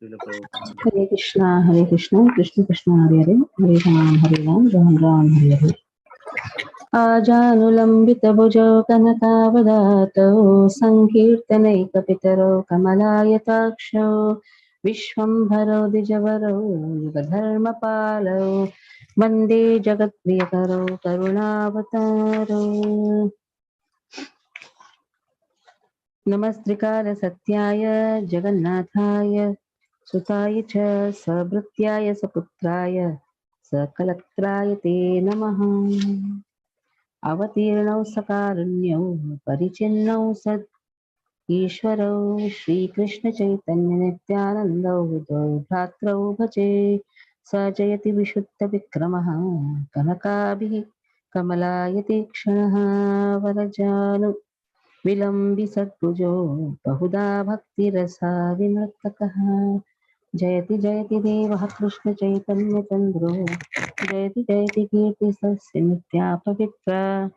Hare Krishna, Krishna Krishna, Hare Hare, Hare Ram, Hare Hare. Ajanulambita bhujao kanakavadato sankirtanaikapitaro kamalayataksho Vishwambharo dijavaro yugadharmapalo Vande jagatpriyakaro karunavataro Namastrikara satyaya jagannathaya Sutaya cha sabhrityaya saputraya Sakalatraya te namaha Avatirnau sakarunyau parichinnau sad Ishwarau Shri Krishna Chaitanya Nityanandau Hudau Bhatrau Bhaje Sajayati Vishuddha Vikramaha Kanakabhi Kamalayati Kshanaha Varajanu Vilambi Satpujo Bahuda Bhakti Rasa Vinatakaha Jayati Jayati Deva Krishna Chaitanya Chandro Jayati Jayati Kirti Sasya Nitya Pavitra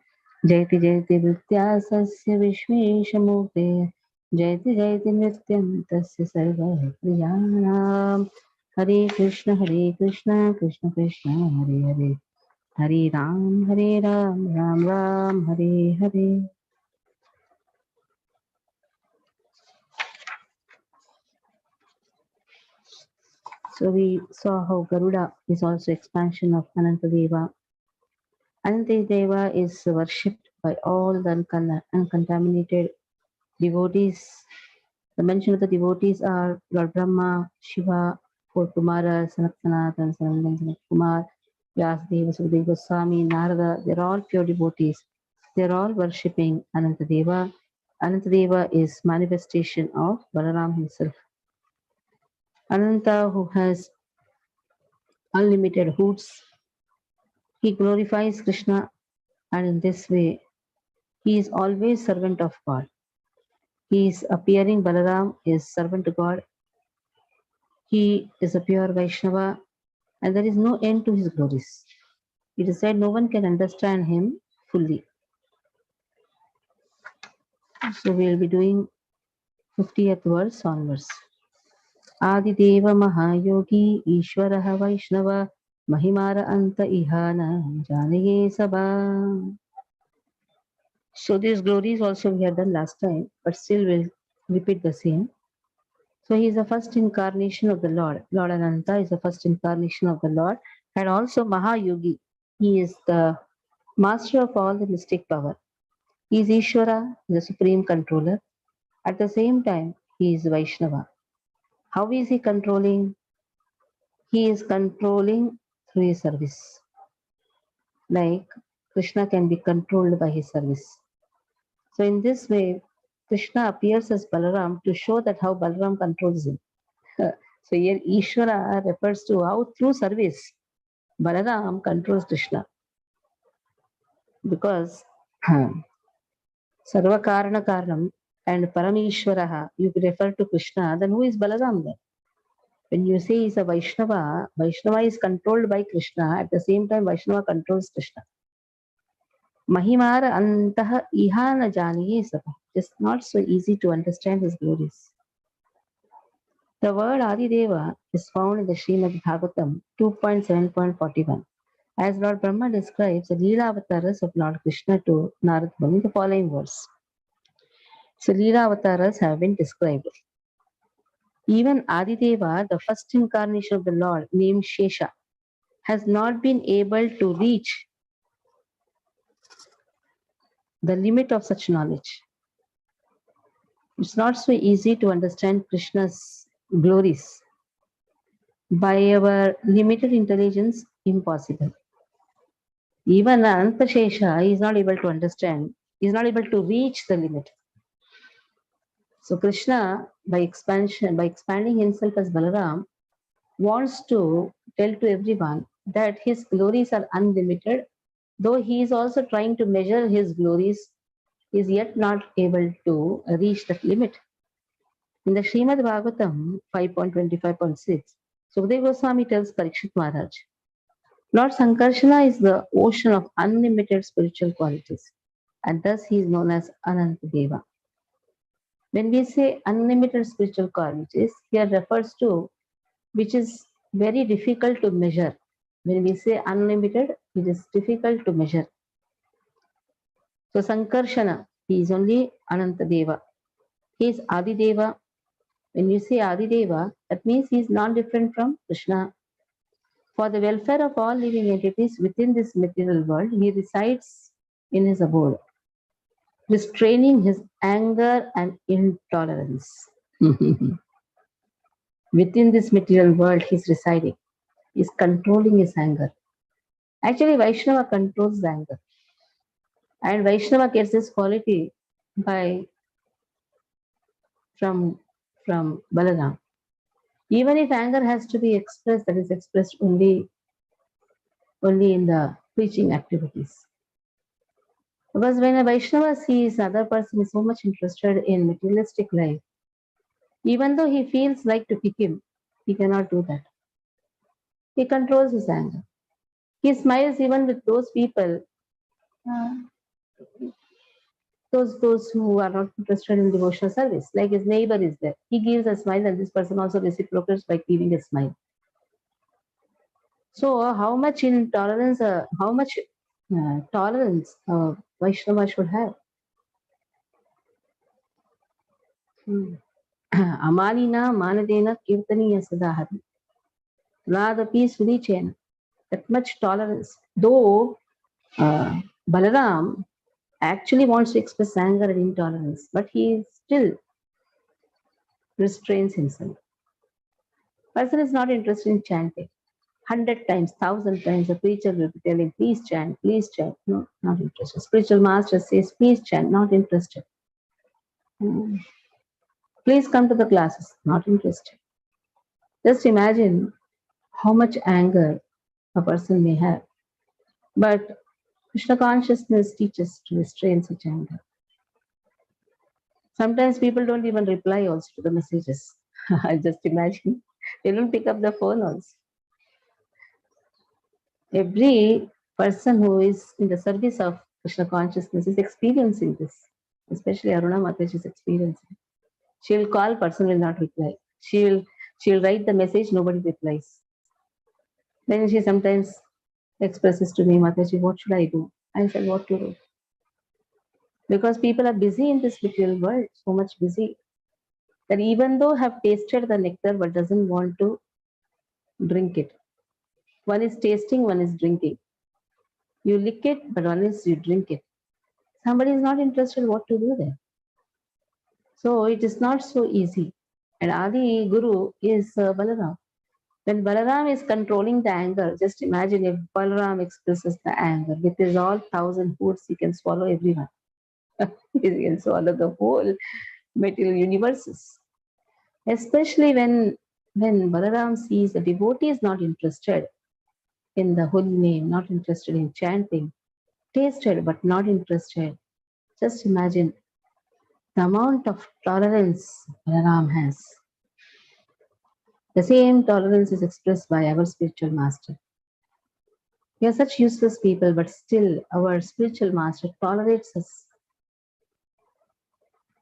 Jayati Jayati Nitya Sasya Vishveshamurte Jayati Jayati Nityam Tasya Sarva Priyanam Hare Krishna Krishna Krishna Hare Hare Hare Ram Ram Ram Hare Hare. So we saw how Garuda is also expansion of Anantadeva. Anantadeva is worshipped by all the uncontaminated devotees. The mention of the devotees are Lord Brahma, Shiva, four Kumaras, Sanat Sanatan, Sanandan, Sanat Kumar, Vyasadeva, Sukadeva Goswami, Narada. They're all pure devotees. They're all worshipping Anantadeva. Anantadeva is manifestation of Balaram himself. Ananta, who has unlimited hoots, he glorifies Krishna, and in this way he is always servant of God. He is appearing Balaram is servant to God. He is a pure Vaishnava, and there is no end to his glories. It is said no one can understand him fully. So we will be doing 50th verse onwards. Adideva Mahayogi Ishwaraha Vaishnava Mahimara Anta Ihana Janaye Sabha. So these glories also we had done last time, but still we'll repeat the same. So he is the first incarnation of the Lord. Lord Ananta is the first incarnation of the Lord, and also Mahayogi. He is the master of all the mystic power. He is Ishvara, the supreme controller. At the same time, he is Vaishnava. How is he controlling? He is controlling through his service. Like Krishna can be controlled by his service. So in this way, Krishna appears as Balaram to show that how Balaram controls him. So here Ishvara refers to how through service Balaram controls Krishna. Because Sarva Karana Karanam and Parameshwaraha, you refer to Krishna, then who is Balaram then? When you say he's a Vaishnava, Vaishnava is controlled by Krishna. At the same time, Vaishnava controls Krishna. Mahimara antaha ihana janiye sabha. It's not so easy to understand his glories. The word Adideva is found in the Srimad Bhagavatam 2.7.41. As Lord Brahma describes the Leela Avataras of Lord Krishna to Narad Muni in the following verse. So Leela Avataras have been described. Even Adideva, the first incarnation of the Lord, named Shesha, has not been able to reach the limit of such knowledge. It's not so easy to understand Krishna's glories. By our limited intelligence, impossible. Even Anantashesha is not able to understand, is not able to reach the limit. So Krishna, by expanding himself as Balaram, wants to tell to everyone that his glories are unlimited, though he is also trying to measure his glories, he is yet not able to reach that limit. In the Srimad Bhagavatam 5.25.6, Sukadeva Goswami tells Parikshit Maharaj, Lord Sankarsana is the ocean of unlimited spiritual qualities, and thus he is known as Anantadeva. When we say unlimited spiritual qualities, here refers to which is very difficult to measure. When we say unlimited, it is difficult to measure. So Sankarshana, he is only Anantadeva. He is Adideva. When you say Adideva, that means he is not different from Krishna. For the welfare of all living entities within this material world, he resides in his abode, restraining his anger and intolerance. Within this material world, he is residing. He is controlling his anger. Actually, Vaishnava controls the anger. And Vaishnava gets this quality by from Balaram. Even if anger has to be expressed, that is expressed only in the preaching activities. Because when a Vaishnava sees other person is so much interested in materialistic life, even though he feels like to kick him, he cannot do that. He controls his anger. He smiles even with those people, uh, those who are not interested in devotional service. Like his neighbor is there. He gives a smile and this person also reciprocates by giving a smile. So how much intolerance, how much tolerance Vaishnava should have? Amalina manadena kirtaniya sadahari. Radapi sudichena. That much tolerance. Though Balaram actually wants to express anger and intolerance, but he still restrains himself. Person is not interested in chanting. 100 times, 1,000 times, the preacher will be telling, please chant, please chant. No, not interested. Spiritual master says, please chant, not interested. Please come to the classes, not interested. Just imagine how much anger a person may have. But Krishna consciousness teaches to restrain such anger. Sometimes people don't even reply also to the messages. I just imagine. They don't pick up the phone also. Every person who is in the service of Krishna consciousness is experiencing this. Especially Aruna Mataji is experiencing. She'll call, person will not reply. She'll write the message, nobody replies. Then she sometimes expresses to me, Mataji, what should I do? I said, what to do? Because people are busy in this material world, so much busy, that even though have tasted the nectar but doesn't want to drink it. One is tasting, one is drinking. You lick it, but one is you drink it. Somebody is not interested what to do there. So it is not so easy. And Adi Guru is Balaram. When Balaram is controlling the anger, just imagine if Balaram expresses the anger with his all 1,000 foods, he can swallow everyone. He can swallow the whole material universes. Especially when Balaram sees the devotee is not interested in the holy name, not interested in chanting, tasted but not interested. Just imagine the amount of tolerance Balaram has. The same tolerance is expressed by our spiritual master. We are such useless people, but still our spiritual master tolerates us.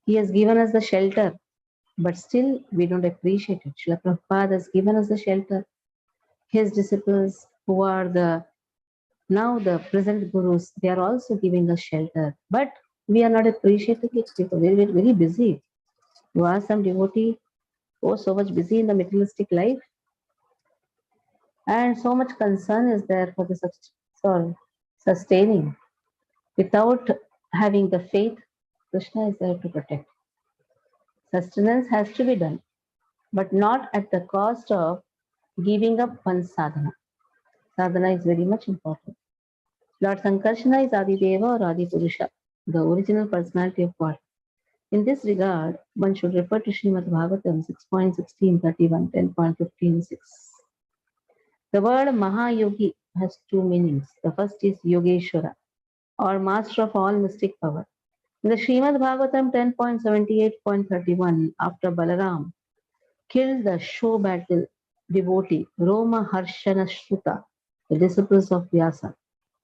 He has given us the shelter, but still we don't appreciate it. Srila Prabhupada has given us the shelter. His disciples, who are now the present gurus, they are also giving us shelter. But we are not appreciating it because we are very busy. You are some devotee, oh, so much busy in the materialistic life, and so much concern is there for the sustaining. Without having the faith, Krishna is there to protect. Sustenance has to be done, but not at the cost of giving up one's sadhana. Sadhana is very much important. Lord Sankarshana is Adideva or Adipurusha, the original personality of God. In this regard, one should refer to Srimad Bhagavatam 6.16.31, 10.15.6. The word Mahayogi has two meanings. The first is Yogeshwara, or master of all mystic power. In the Srimad Bhagavatam 10.78.31, after Balaram killed the show battle devotee Roma Harshana Shruta, the disciples of Vyasa,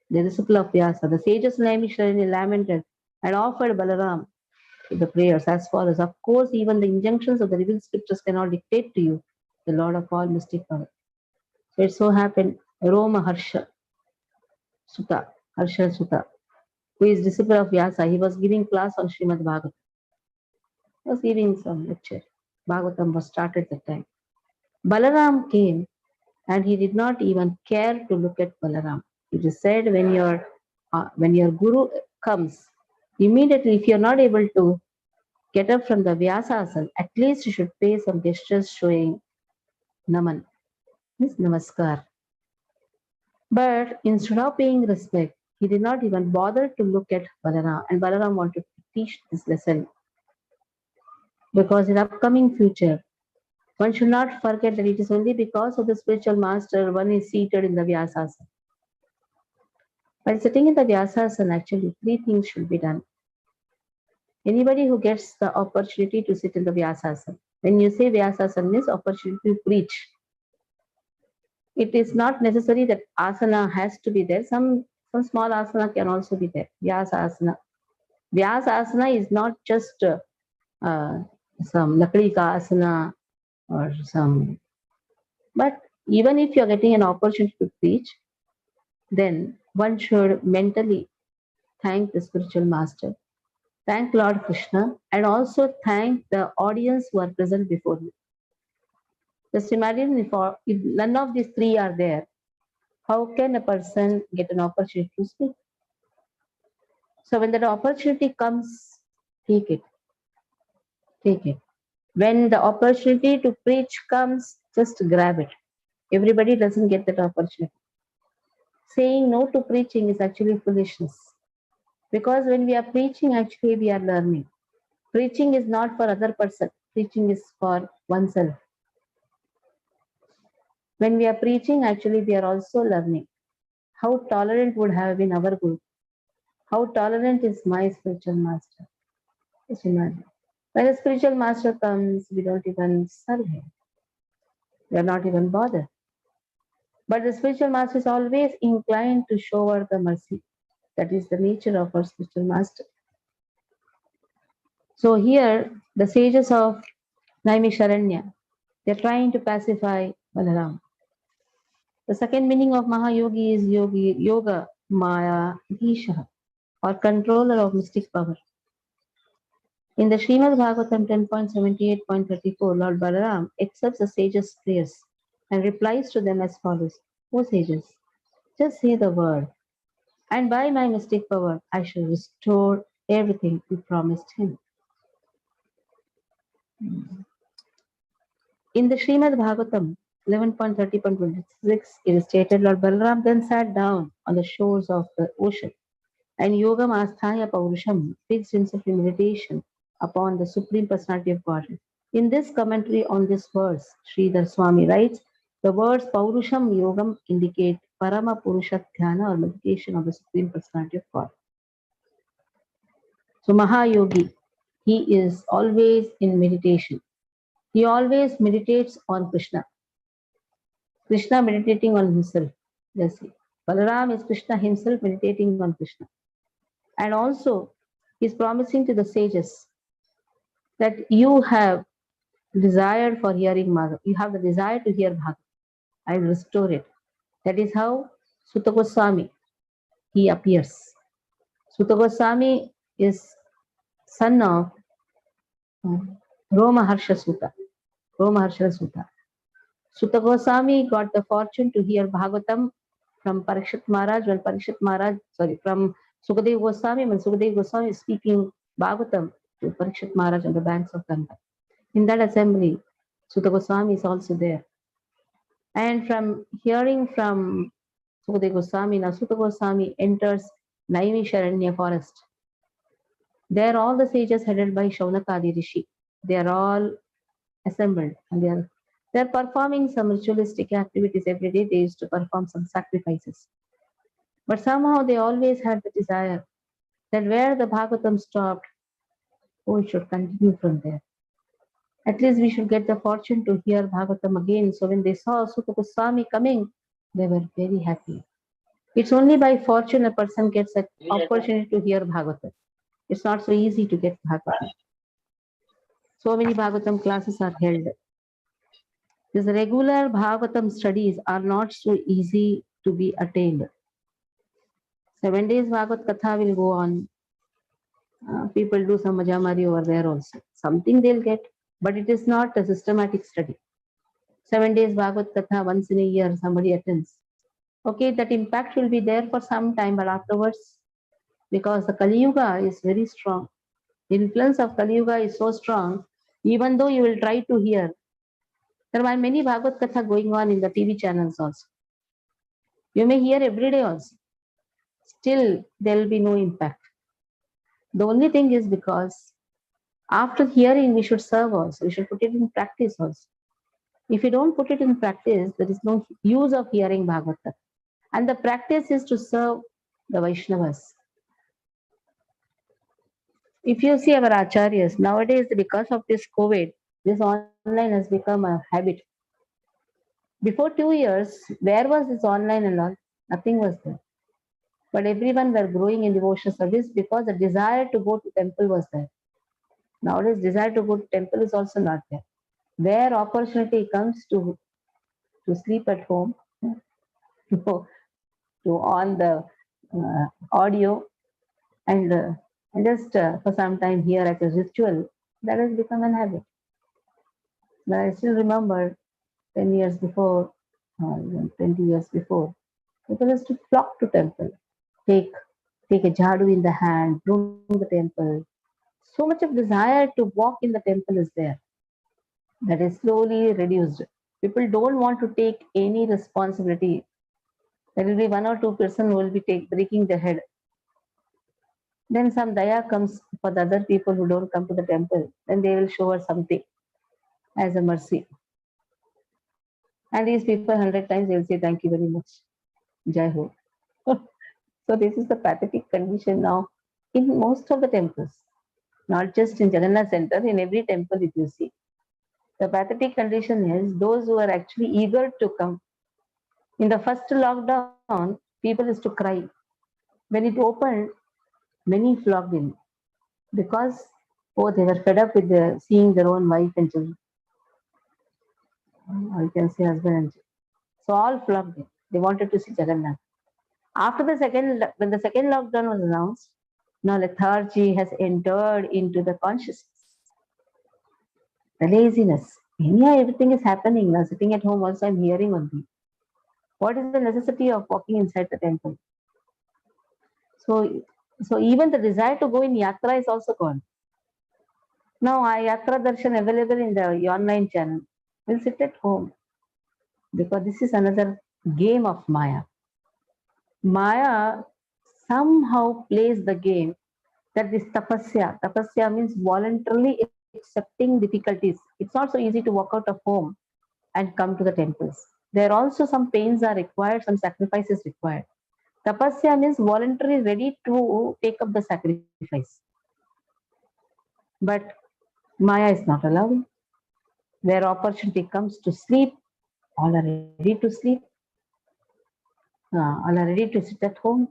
the disciple of Vyasa, the sages lamented and offered Balaram to the prayers as follows. Of course, even the injunctions of the revealed scriptures cannot dictate to you, the Lord of all mystic power. So it so happened, Roma Harsha Sutta, who is disciple of Vyasa, he was giving class on Srimad Bhagavatam. He was giving some lecture. Bhagavatam was started at that time. Balaram came and he did not even care to look at Balaram. It is said when your guru comes, immediately if you are not able to get up from the Vyasasana, at least you should pay some gestures showing Naman, means Namaskar. But instead of paying respect, he did not even bother to look at Balaram, and Balaram wanted to teach this lesson because in upcoming future, one should not forget that it is only because of the spiritual master one is seated in the Vyasasana. While sitting in the Vyasasana, actually, three things should be done. Anybody who gets the opportunity to sit in the Vyasasana, when you say Vyasasana means opportunity to preach, it is not necessary that asana has to be there. Some small asana can also be there. Vyasasana. Vyasasana is not just some lakdi ka asana or some, but even if you're getting an opportunity to preach, then one should mentally thank the spiritual master, thank Lord Krishna, and also thank the audience who are present before you. Just imagine if none of these three are there, how can a person get an opportunity to speak? So when that opportunity comes, take it. Take it. When the opportunity to preach comes, just grab it. Everybody doesn't get that opportunity. Saying no to preaching is actually foolishness. Because when we are preaching, actually we are learning. Preaching is not for other person. Preaching is for oneself. When we are preaching, actually we are also learning. How tolerant would have been our guru? How tolerant is my spiritual master? Just imagine. When a spiritual master comes, we don't even serve him. We are not even bothered. But the spiritual master is always inclined to show her the mercy. That is the nature of our spiritual master. So here, the sages of Naimisharanya, they are trying to pacify Balaram. The second meaning of Mahayogi is yoga, Maya, Disha, or controller of mystic power. In the Srimad Bhagavatam 10.78.34, Lord Balaram accepts the sages' prayers and replies to them as follows. O sages, just say the word, and by my mystic power I shall restore everything you promised him. In the Srimad Bhagavatam 11.30.26, it is stated, Lord Balaram then sat down on the shores of the ocean, and Yogam Asthaya Paurusham fixed himself in meditation upon the Supreme Personality of Godhead. In this commentary on this verse, Sridhar Swami writes, the words Paurusham Yogam indicate Parama Purusha Dhyana or meditation on the Supreme Personality of God. So Mahayogi, he is always in meditation. He always meditates on Krishna. Krishna meditating on himself. Let's see. Balaram is Krishna himself meditating on Krishna. And also, he is promising to the sages that you have desired for hearing Bhagavad. You have the desire to hear Bhagavad. I will restore it. That is how Sutta Goswami, he appears. Sutta Goswami is son of Roma Harsha Sutta. Sutta Goswami got the fortune to hear Bhagavatam from Parikshit Maharaj, from Sukadev Goswami, when Sukadev Goswami is speaking Bhagavatam to Parikshit Maharaj on the banks of Ganga. In that assembly, Sutta Goswami is also there. And from hearing from Sukadev Goswami, now Sutta Goswami enters Naimisharanya forest. There all the sages headed by Shaunakadi Rishi. They are all assembled and they're performing some ritualistic activities every day. They used to perform some sacrifices. But somehow they always had the desire that where the Bhagavatam stopped, we should continue from there. At least we should get the fortune to hear Bhagavatam again. So when they saw Sutta Goswami coming, they were very happy. It's only by fortune a person gets an opportunity to hear Bhagavatam. It's not so easy to get Bhagavatam. So many Bhagavatam classes are held. These regular Bhagavatam studies are not so easy to be attained. 7 days Bhagavat Katha will go on. People do some majamari over there also. Something they'll get, but it is not a systematic study. 7 days Bhagavat Katha once in a year somebody attends. Okay, that impact will be there for some time, but afterwards, because the Kali Yuga is very strong. The influence of Kali Yuga is so strong, even though you will try to hear. There are many Bhagavad Katha going on in the TV channels also. You may hear every day also. Still, there will be no impact. The only thing is because after hearing, we should serve also. We should put it in practice also. If you don't put it in practice, there is no use of hearing Bhagavata. And the practice is to serve the Vaishnavas. If you see our acharyas, nowadays because of this COVID, this online has become a habit. Before 2 years, where was this online and all? Nothing was there. But everyone were growing in devotional service because the desire to go to temple was there. Nowadays, desire to go to temple is also not there. Where opportunity comes to sleep at home, to, to on the audio and just for some time here as a ritual, that has become an habit. But I still remember 10 years before, even 20 years before, people used to flock to temple, take take a jhadu in the hand, broom the temple. So much of desire to walk in the temple is there. That is slowly reduced. People don't want to take any responsibility. There will be one or two person who will be breaking the head. Then some daya comes for the other people who don't come to the temple. Then they will show us something as a mercy. And these people 100 times they will say thank you very much. Jai Ho. So this is the pathetic condition now in most of the temples, not just in Jagannath Center, in every temple if you see. The pathetic condition is those who are actually eager to come. In the first lockdown, people used to cry. When it opened, many flocked in because they were fed up with seeing their own wife and children. I can say husband and children. So all flocked in. They wanted to see Jagannath. After when the second lockdown was announced, now lethargy has entered into the consciousness. The laziness. Anyhow, everything is happening now. Sitting at home also, I'm hearing only. What is the necessity of walking inside the temple? So, so even the desire to go in yatra is also gone. Now, yatra darshan available in the online channel. We'll sit at home because this is another game of Maya. Maya somehow plays the game that this tapasya means voluntarily accepting difficulties. It's not so easy to walk out of home and come to the temples. There also some pains are required, some sacrifices required. Tapasya means voluntarily ready to take up the sacrifice. But Maya is not allowing. Where opportunity comes to sleep, all are ready to sleep. All are ready to sit at home.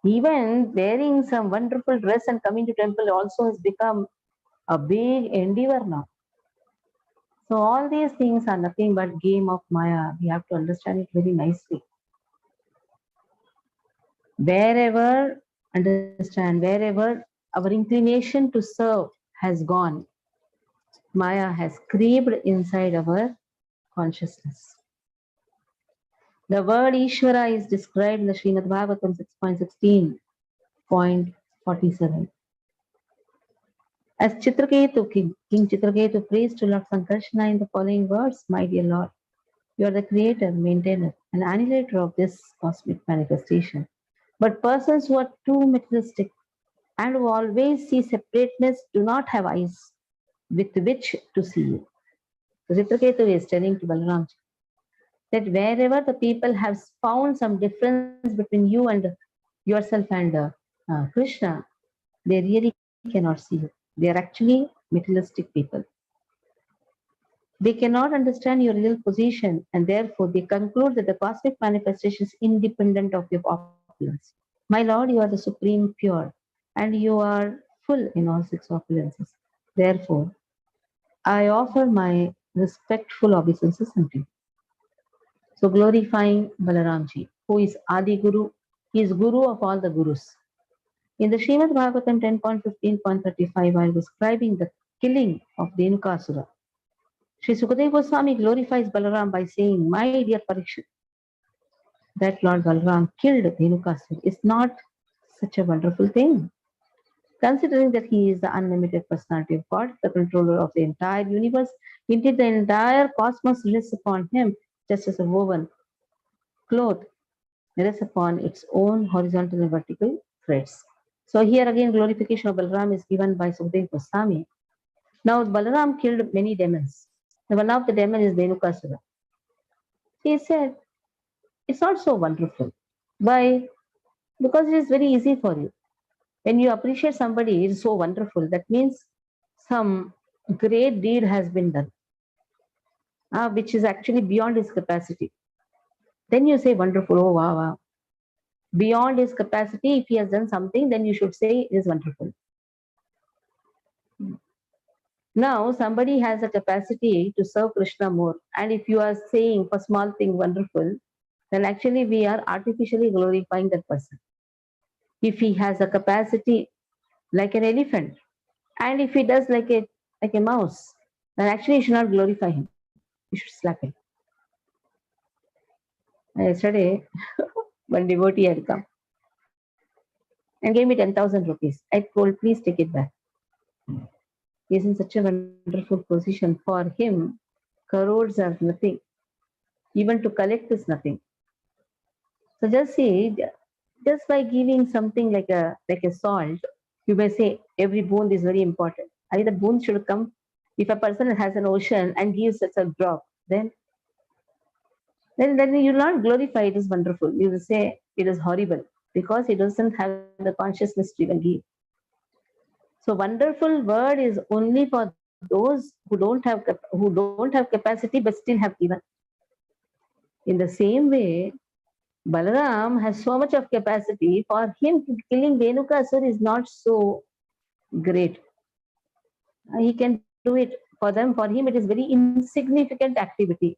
Even wearing some wonderful dress and coming to temple also has become a big endeavor now. So all these things are nothing but game of Maya. We have to understand it very nicely. Wherever our inclination to serve has gone, Maya has creeped inside our consciousness. The word Ishvara is described in the Srimad Bhagavatam 6.16.47 as Chitraketu, King Chitraketu prays to Lord Sankarsana in the following words: My dear Lord, you are the creator, maintainer, and annihilator of this cosmic manifestation. But persons who are too materialistic and who always see separateness do not have eyes with which to see you. So Chitraketu is telling to Balaram that wherever the people have found some difference between you and yourself and Krishna, they really cannot see you. They are actually materialistic people. They cannot understand your real position, and therefore they conclude that the cosmic manifestation is independent of your opulence. My Lord, you are the supreme pure, and you are full in all six opulences. Therefore, I offer my respectful obeisances unto you. So glorifying Balaramji, who is Adi Guru, he is Guru of all the Gurus. In the Srimad Bhagavatam 10.15.35, while describing the killing of Dhenukasura, Sri Sukadeva Goswami glorifies Balaram by saying, "My dear Parikshit, that Lord Balaram killed Dhenukasura is not such a wonderful thing. Considering that he is the unlimited personality of God, the controller of the entire universe, indeed the entire cosmos rests upon him just as a woven cloth rests upon its own horizontal and vertical threads." So here again glorification of Balaram is given by Sukadeva Goswami. Now Balaram killed many demons. Now, one of the demons is Dhenukasura. He said, it's not so wonderful. Why? Because it is very easy for you. When you appreciate somebody, it is so wonderful. That means some great deed has been done, which is actually beyond his capacity. Then you say, wonderful, oh wow, wow. Beyond his capacity, if he has done something, then you should say it is wonderful. Now, somebody has a capacity to serve Krishna more. And if you are saying for small thing wonderful, then actually we are artificially glorifying that person. If he has a capacity like an elephant, and if he does like a mouse, then actually you should not glorify him. You should slap him. Yesterday, one devotee had come and gave me 10,000 rupees. I told, please take it back. He is in such a wonderful position. For him, crores are nothing. Even to collect is nothing. So just see, just by giving something like a salt, you may say every bond is very important. I mean, the bond should come. If a person has an ocean and gives such a drop, then you will not glorify it as wonderful. You will say it is horrible because he doesn't have the consciousness to even give. So wonderful word is only for those who don't have capacity but still have given. In the same way, Balaram has so much of capacity. For him, killing Venukasur is not so great. He can do it for them. For him, it is very insignificant activity.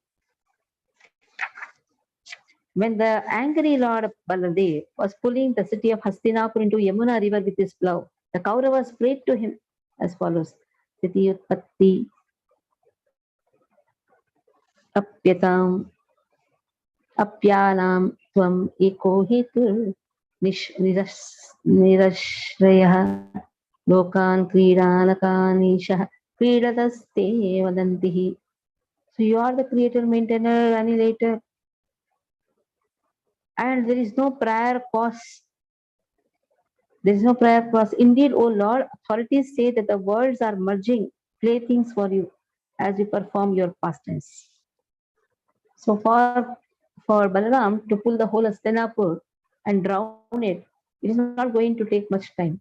When the angry Lord Baladev was pulling the city of Hastinapur into Yamuna river with his plough, the Kauravas prayed to him as follows: Sthiti Utpatti Apyatam Apyanam Tvam Eko Hetur Nirashrayah Lokan Kridanakanisha Kridataste Vadantihi. So you are the creator, maintainer, annihilator, and there is no prior cause. There is no prior cause. Indeed, O Lord, authorities say that the worlds are merging playthings for you as you perform your pastimes. So for Balaram to pull the whole Hastinapur and drown it, it is not going to take much time.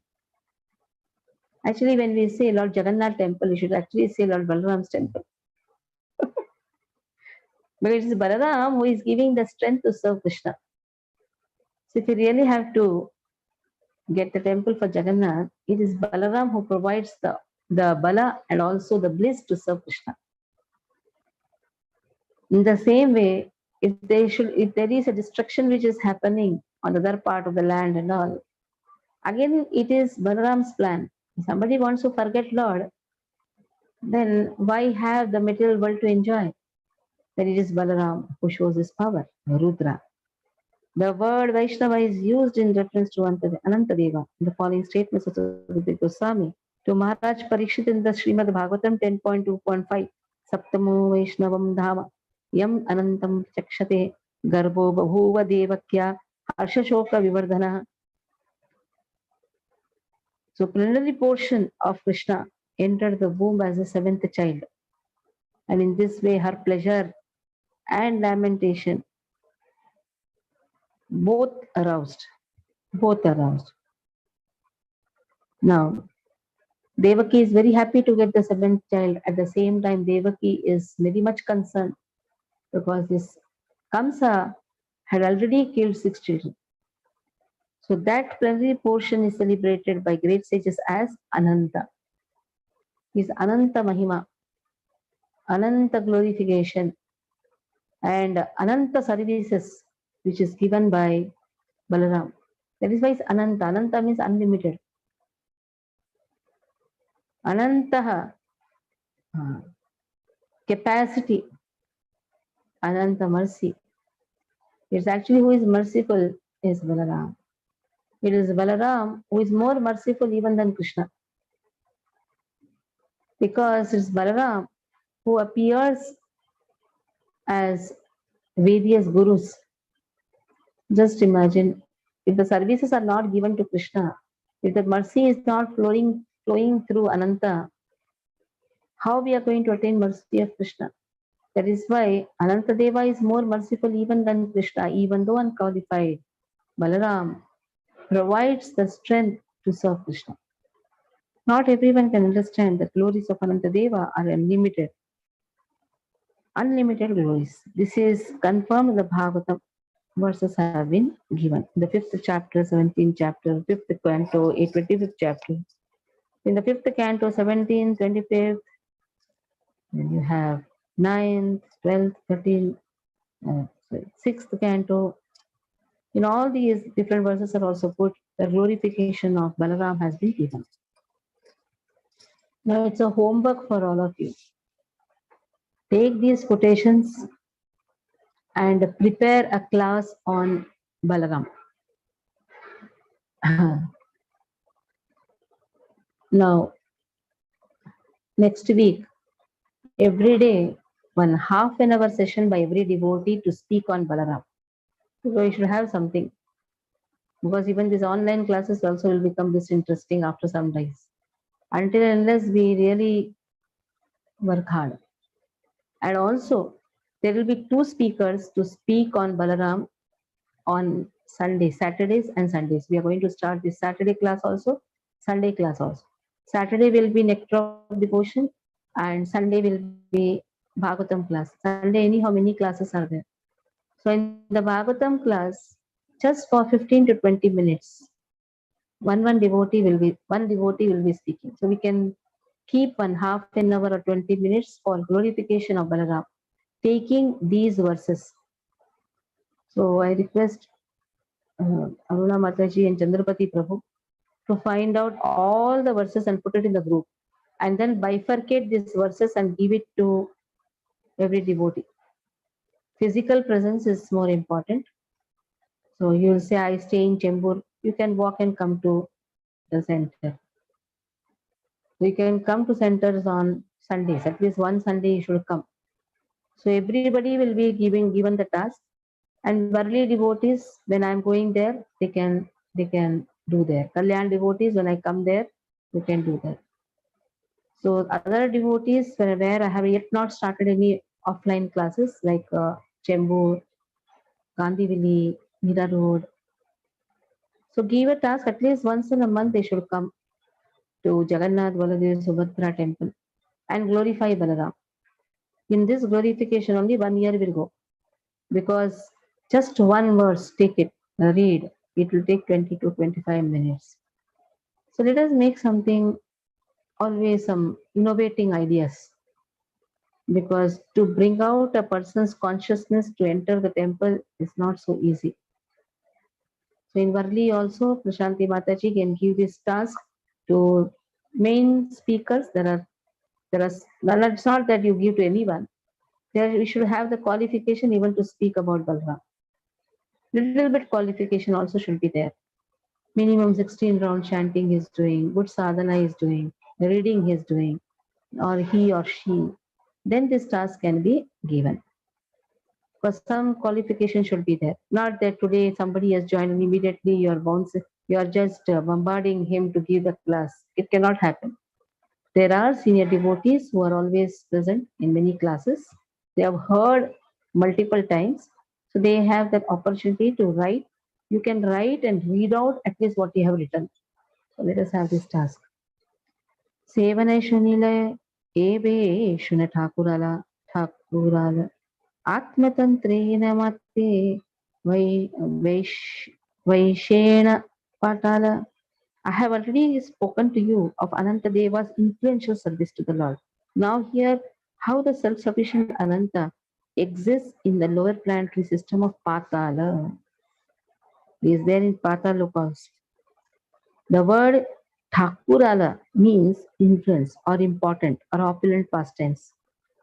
Actually, when we say Lord Jagannath temple, we should actually say Lord Balaram's temple. But it is Balaram who is giving the strength to serve Krishna. So if you really have to get the temple for Jagannath, it is Balaram who provides the bala and also the bliss to serve Krishna. In the same way, if there is a destruction which is happening on the other part of the land and all, again it is Balaram's plan. If somebody wants to forget Lord, then why have the material world to enjoy? Then it is Balaram who shows his power, Rudra. The word Vaishnava is used in reference to Anantadeva in the following statements of Sukadeva Goswami to Maharaj Parikshit in the Srimad Bhagavatam 10.2.5. Saptamo Vaishnavam Dhama Yam Anantam Chakshate Garbo Babhuva Devakya Harshashoka Vivardhana. So plenary portion of Krishna entered the womb as a seventh child. And in this way her pleasure and lamentation both aroused. Both aroused. Now, Devaki is very happy to get the seventh child. At the same time, Devaki is very much concerned because this Kamsa had already killed 6 children. So that plenary portion is celebrated by great sages as Ananta. Is Ananta Mahima, Ananta glorification, and Ananta services, which is given by Balaram. That is why it's Ananta. Ananta means unlimited. Anantaha, capacity, Ananta mercy. It's actually who is merciful is Balaram. It is Balaram who is more merciful even than Krishna. Because it's Balaram who appears as various gurus. Just imagine if the services are not given to Krishna, if the mercy is not flowing through Ananta, how we are going to attain mercy of Krishna? That is why Anantadeva is more merciful even than Krishna, even though unqualified. Balaram provides the strength to serve Krishna. Not everyone can understand the glories of Anantadeva are unlimited. Unlimited glories. This is confirmed in the Bhagavatam. Verses have been given. The 5th chapter, 17th chapter, 5th canto, 25th chapter. In the 5th canto, 17th, 25th, then you have 9th, 12th, 13th, 6th canto. In all these different verses are also put the glorification of Balaram has been given. Now it's a homework for all of you. Take these quotations and prepare a class on Balaram. Now, next week, every day, one half an hour session by every devotee to speak on Balaram. So we should have something. Because even these online classes also will become disinteresting after some days. Until and unless we really work hard. And also, there will be 2 speakers to speak on Balaram on Sundays, Saturdays and Sundays. We are going to start this Saturday class also, Sunday class also. Saturday will be Nectar of Devotion and Sunday will be Bhagavatam class. Sunday, anyhow, many classes are there. So in the Bhagavatam class, just for 15 to 20 minutes, one devotee will be speaking. So we can keep one half an hour or 20 minutes for glorification of Balaram, taking these verses. So I request Aruna Mataji and Chandrapati Prabhu to find out all the verses and put it in the group, and then bifurcate these verses and give it to every devotee. Physical presence is more important. So you'll say, I stay in Chembur. You can walk and come to the center. So you can come to centers on Sundays. At least one Sunday you should come. So everybody will be given the task. And Varli devotees, when I'm going there, they can do there. Kalyan devotees, when I come there, they can do that. So other devotees where I have yet not started any offline classes like Chembur, Gandhivali, Mira Road. So give a task at least once in a month they should come to Jagannath Baladev Subhadra temple and glorify Balaram. In this glorification only 1 year will go because just one verse, take it, read. It will take 20 to 25 minutes. So let us make something, always some innovating ideas. Because to bring out a person's consciousness to enter the temple is not so easy. So in Varli also, Prashanti Mataji can give this task to main speakers. It's not that you give to anyone. There we should have the qualification even to speak about Balram. Little bit qualification also should be there. Minimum 16 round chanting is doing, good sadhana is doing, reading he is doing, or he or she. Then this task can be given. Because some qualification should be there. Not that today somebody has joined and immediately you are just bombarding him to give the class. It cannot happen. There are senior devotees who are always present in many classes. They have heard multiple times. So they have that opportunity to write. You can write and read out at least what you have written. So let us have this task. Sevana Shunila Ebe Shuna Thakurala Atmatantreena Mate Vaishena Patala. I have already spoken to you of Anantadeva's influential service to the Lord. Now hear how the self-sufficient Ananta exists in the lower planetary system of Patala. He is there in Patala also. The word Thakurala means influence or important or opulent past tense.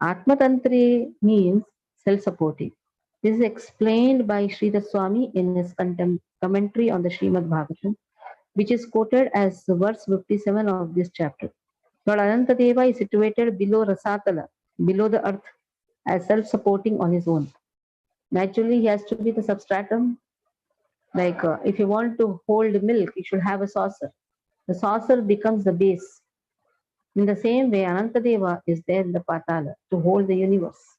Atmatantre means self-supporting. This is explained by Sridhar Swami in his commentary on the Srimad Bhagavatam, which is quoted as verse 57 of this chapter. Lord Anantadeva is situated below Rasatala, below the earth, as self-supporting on his own. Naturally, he has to be the substratum. Like if you want to hold milk, you should have a saucer. The saucer becomes the base. In the same way, Anantadeva is there in the Patala to hold the universe.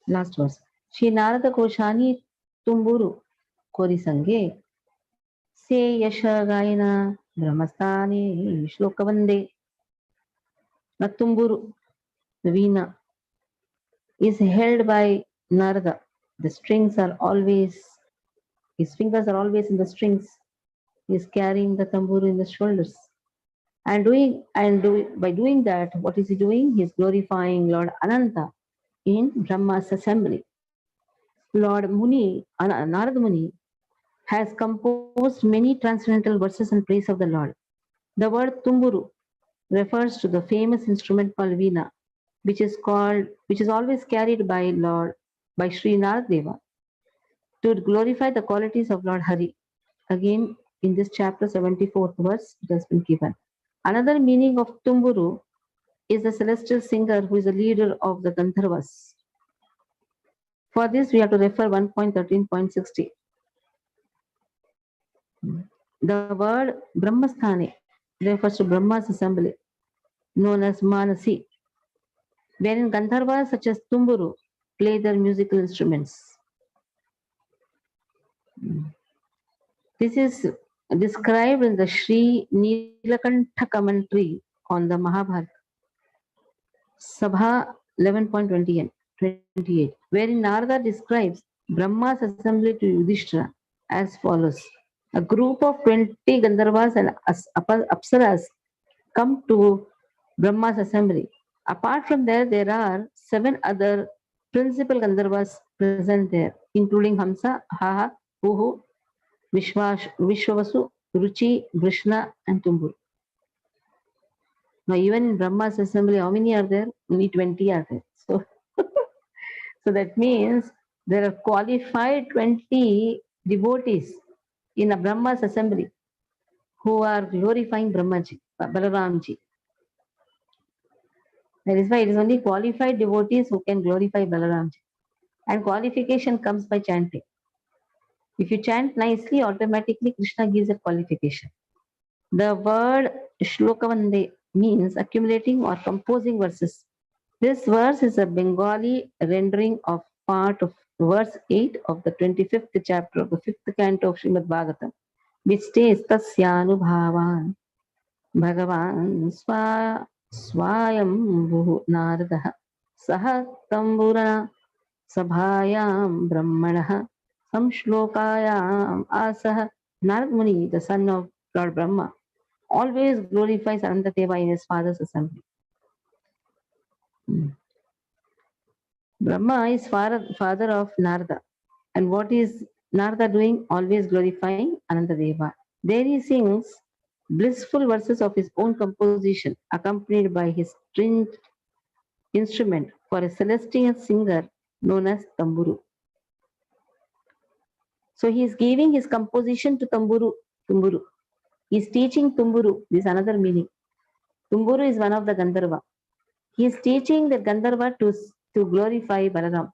Last verse. Shri Narada Koshani Tumburu Korisange Se Yasha Gaina Brahmastani Shlokavande. Natumburu, the veena, is held by Narada. The strings are always, his fingers are always in the strings. He is carrying the tamburu in the shoulders. By doing that, what is he doing? He is glorifying Lord Ananta in Brahma's assembly. Lord Muni, Narada Muni, has composed many transcendental verses in praise of the Lord. The word tumburu refers to the famous instrument called veena, which is always carried by Sri Naradeva to glorify the qualities of Lord Hari. Again, in this chapter 74th verse, it has been given. Another meaning of tumburu is the celestial singer who is the leader of the Gandharvas. For this, we have to refer 1.13.60. The word Brahmasthane refers to Brahma's assembly, known as Manasi, wherein Gandharvas such as Tumburu play their musical instruments. This is described in the Sri Nilakantha commentary on the Mahabharata, Sabha 11.28, wherein Narada describes Brahma's assembly to Yudhishthira as follows. A group of 20 Gandharvas and Apsaras come to Brahma's assembly. Apart from there are 7 other principal Gandharvas present there, including Hamsa, Haha, Huhu, Vishwavasu, Ruchi, Vrishna, and Tumbur. Now, even in Brahma's assembly, how many are there? Only 20 are there. So that means there are qualified 20 devotees in a Brahma's assembly who are glorifying Brahmaji, Balaramji. That is why it is only qualified devotees who can glorify Balaramji. And qualification comes by chanting. If you chant nicely, automatically Krishna gives a qualification. The word Shlokavande means accumulating or composing verses. This verse is a Bengali rendering of part of verse 8 of the 25th chapter of the 5th canto of Srimad Bhagavatam, which states Tasyanubhavan Bhagavan Swayam Naradaha Saha Tamburana Sabhayam Brahmanaha Samshlokayam Asah. Narad Muni, the son of Lord Brahma, always glorifies Anantadeva in his father's assembly. Brahma is father of Narada. And what is Narada doing? Always glorifying Anantadeva. There he sings blissful verses of his own composition, accompanied by his stringed instrument for a celestial singer known as Tamburu. So he is giving his composition to Tumburu. He is teaching Tumburu. This is another meaning. Tumburu is one of the Gandharva. He is teaching the Gandharva to glorify Balaram.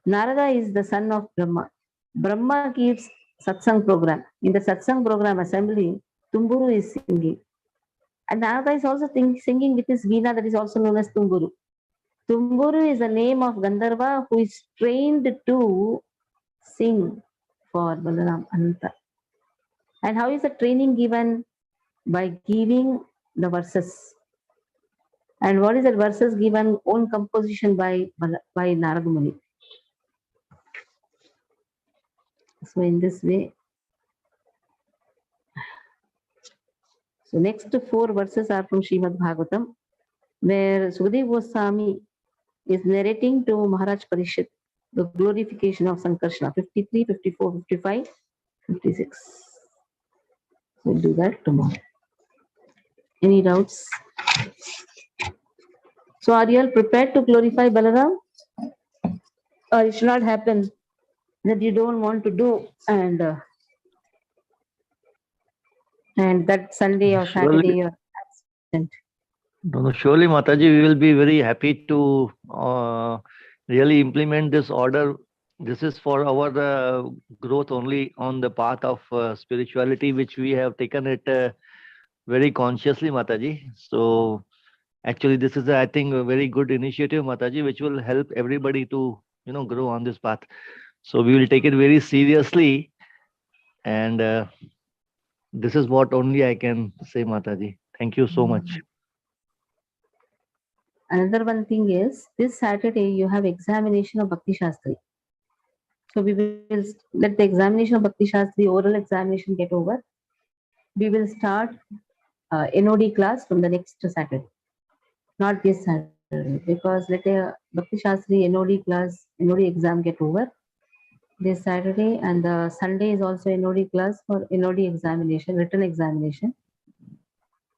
Narada is the son of Brahma. Brahma gives satsang program. In the satsang program assembly, Tumburu is singing. And Narada is also singing with his veena that is also known as Tumburu. Tumburu is the name of Gandharva who is trained to sing for Balaram Ananta. And how is the training given? By giving the verses. And what is the verses given? Own composition by Narada Muni. So in this way, so next 4 verses are from Srimad Bhagavatam, where Sukadeva Goswami is narrating to Maharaj Parishit the glorification of Sankarsana, 53, 54, 55, 56. So we'll do that tomorrow. Any doubts? So are you all prepared to glorify Balaram? Or it should not happen that you don't want to do and that Sunday or Saturday Surely, you're absent. surely, Mataji, we will be very happy to really implement this order. This is for our growth only on the path of spirituality, which we have taken it very consciously, Mataji. So actually, this is, I think, a very good initiative, Mataji, which will help everybody to, grow on this path. So we will take it very seriously, and this is what only I can say, Mataji. Thank you so much. Another one thing is this Saturday you have examination of Bhakti Shastri. So we will let the examination of Bhakti Shastri, oral examination get over. We will start NOD class from the next Saturday, not this Saturday, because let the Bhakti Shastri NOD class, NOD exam get over this Saturday, and the Sunday is also NOD class for NOD examination, written examination.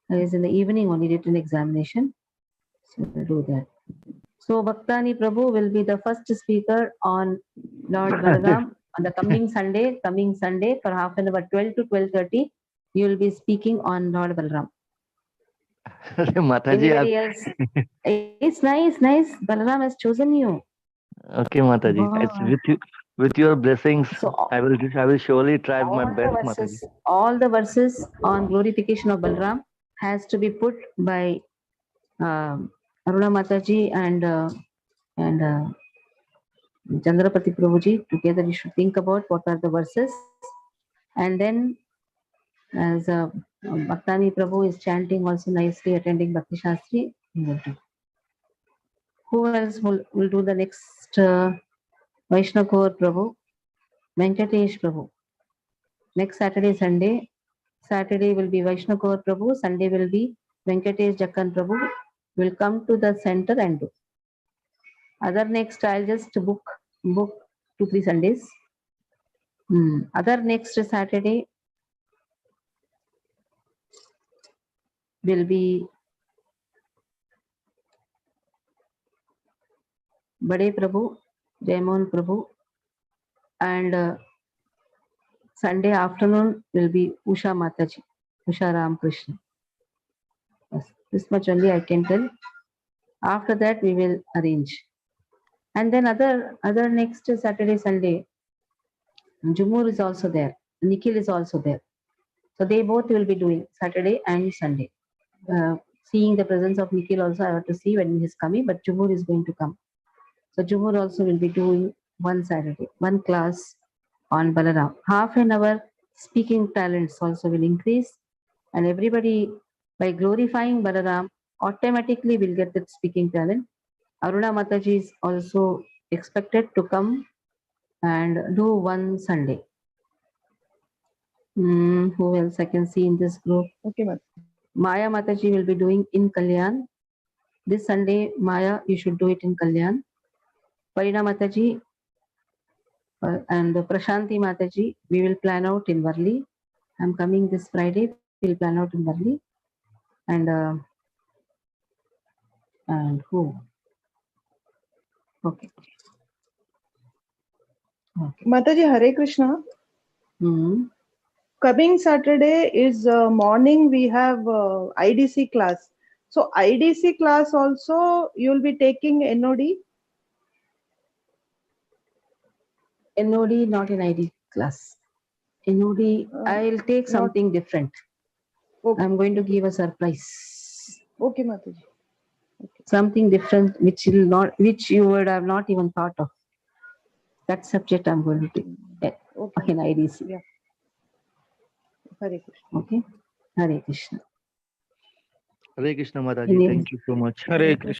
Is in the evening only written examination. So we'll do that. So Bhaktani Prabhu will be the first speaker on Lord Balaram on the coming Sunday for half an hour, 12 to 12:30. You will be speaking on Lord Balaram. Mataji, Anybody else? It's nice. Balaram has chosen you. Okay, Mataji. Wow. It's with your blessings. So I will surely try my best, Mataji. all the verses on glorification of Balaram has to be put by Aruna Mataji and Chandrapati Prabhuji. Together you should think about what are the verses, and then as Bhaktani Prabhu is chanting also nicely, attending Bhakti Shastri, he will do. Who else will do the next Vaishnav Kaur Prabhu? Venkatesh Prabhu. Next Saturday, Sunday. Saturday will be Vaishnav Kaur Prabhu, Sunday will be Venkatesh Jakkan Prabhu. Will come to the center and do. Other next, I'll just book 2-3 Sundays. Other next Saturday will be Bade Prabhu, Jaimon Prabhu, and Sunday afternoon will be Usha Mataji, Usha Ram Krishna. Yes, this much only I can tell. After that we will arrange. And then other next Saturday, Sunday, Jumur is also there. Nikhil is also there. So they both will be doing Saturday and Sunday. Seeing the presence of Nikhil also, I have to see when he is coming, but Jumur is going to come. So Jumur also will be doing one Saturday, one class on Balaram. Half an hour speaking talents also will increase, and everybody, by glorifying Balaram, automatically will get that speaking talent. Aruna Mataji is also expected to come and do one Sunday. Who else I can see in this group? Okay, ma'am. Maya Mataji will be doing in Kalyan. This Sunday, Maya, you should do it in Kalyan. Parina Mataji and Prashanti Mataji, we will plan out in Varli. I'm coming this Friday. We'll plan out in Varli. And who? Okay. Mataji, Hare Krishna. Coming Saturday is morning. We have IDC class. So IDC class also you will be taking NOD. NOD not in ID class. NOD I'll take something different. Okay. I'm going to give a surprise. Okay, Mataji. Okay. Something different which you would have not even thought of. That subject I'm going to take in IDC. Yeah. Hare Krishna. Okay. Hare Krishna. Hare Krishna, Mataji. Thank you so much. Hare Krishna.